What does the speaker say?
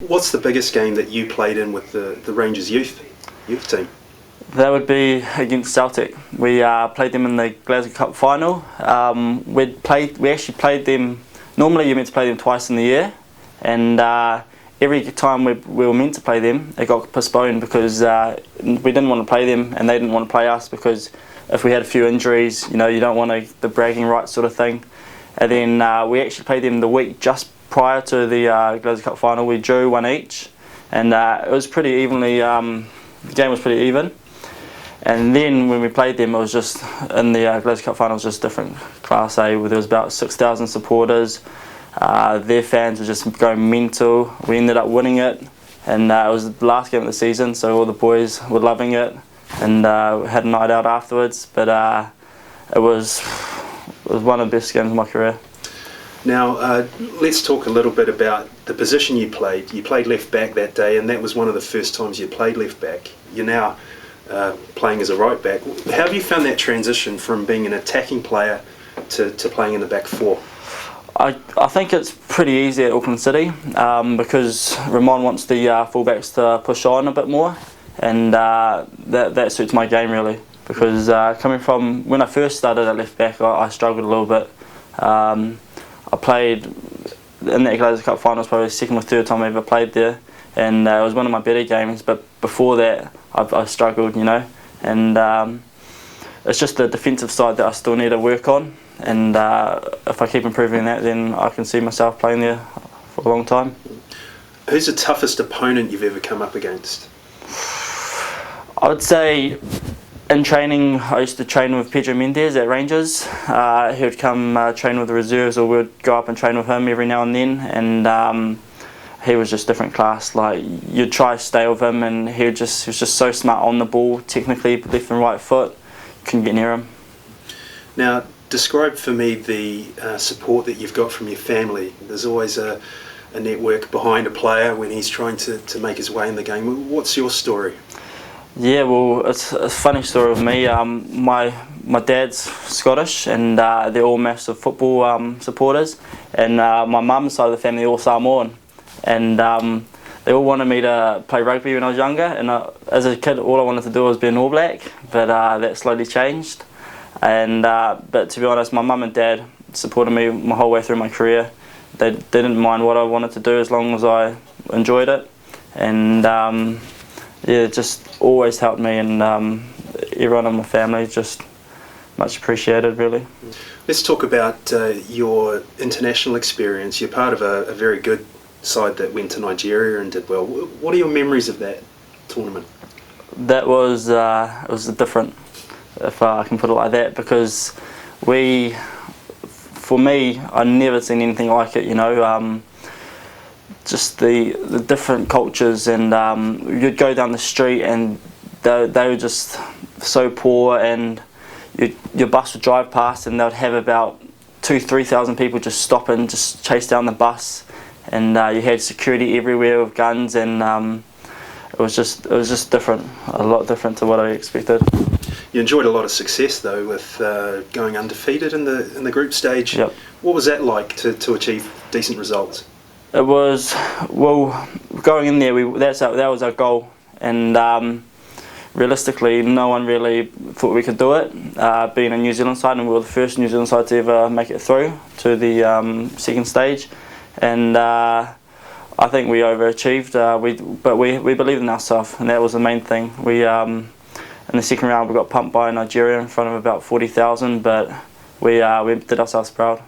What's the biggest game that you played in with the Rangers youth team? That would be against Celtic. We played them in the Glasgow Cup final. We actually played them. Normally, you're meant to play them twice in the year, and every time we were meant to play them, it got postponed because we didn't want to play them, and they didn't want to play us because if we had a few injuries, you don't want the bragging rights sort of thing. And then we actually played them the week just prior to the Glasgow Cup final. We drew 1 each, and it was pretty evenly. The game was pretty even. And then when we played them, it was just in the Glasgow Cup final, it was just different class A. Where there was about 6,000 supporters. Their fans were just going mental. We ended up winning it, and it was the last game of the season, so all the boys were loving it, and we had a night out afterwards. But it was one of the best games of my career. Now, let's talk a little bit about the position you played. You played left back that day, and that was one of the first times you played left back. You're now playing as a right back. How have you found that transition from being an attacking player to playing in the back four? I think it's pretty easy at Auckland City because Ramon wants the fullbacks to push on a bit more, and that suits my game really. Because coming from when I first started at left back, I struggled a little bit. I played in that Glasgow Cup final, was probably the second or third time I ever played there, and it was one of my better games. But before that, I struggled, and it's just the defensive side that I still need to work on. And if I keep improving that, then I can see myself playing there for a long time. Who's the toughest opponent you've ever come up against? I would say in training, I used to train with Pedro Mendes at Rangers. He would come train with the reserves, or we'd go up and train with him every now and then. And he was just different class. Like, you'd try to stay with him, and he was just so smart on the ball, technically, left and right foot. Couldn't get near him. Now, describe for me the support that you've got from your family. There's always a network behind a player when he's trying to make his way in the game. What's your story? Yeah, well, it's a funny story with me. My dad's Scottish, and they're all massive football supporters. And my mum's side of the family, all Samoan. And they all wanted me to play rugby when I was younger. And as a kid, all I wanted to do was be an All Black. But that slowly changed. And but to be honest, my mum and dad supported me my whole way through my career. They didn't mind what I wanted to do as long as I enjoyed it. And yeah, it just always helped me, and everyone in my family just much appreciated, really. Let's talk about your international experience. You're part of a very good side that went to Nigeria and did well. What are your memories of that tournament? That was it was different, if I can put it like that, because for me, I'd never seen anything like it. Just the different cultures, and you'd go down the street and they were just so poor, and your bus would drive past and they'd have about 2,000-3,000 people just stop and just chase down the bus, and you had security everywhere with guns, and it was just different, a lot different to what I expected. You enjoyed a lot of success though with going undefeated in the group stage. Yep. What was that like to achieve decent results? It was, well, going in there, that was our goal, and realistically, no one really thought we could do it. Being a New Zealand side, and we were the first New Zealand side to ever make it through to the second stage, and I think we overachieved. But we believed in ourselves, and that was the main thing. In the second round, we got pumped by Nigeria in front of about 40,000, but we did ourselves proud.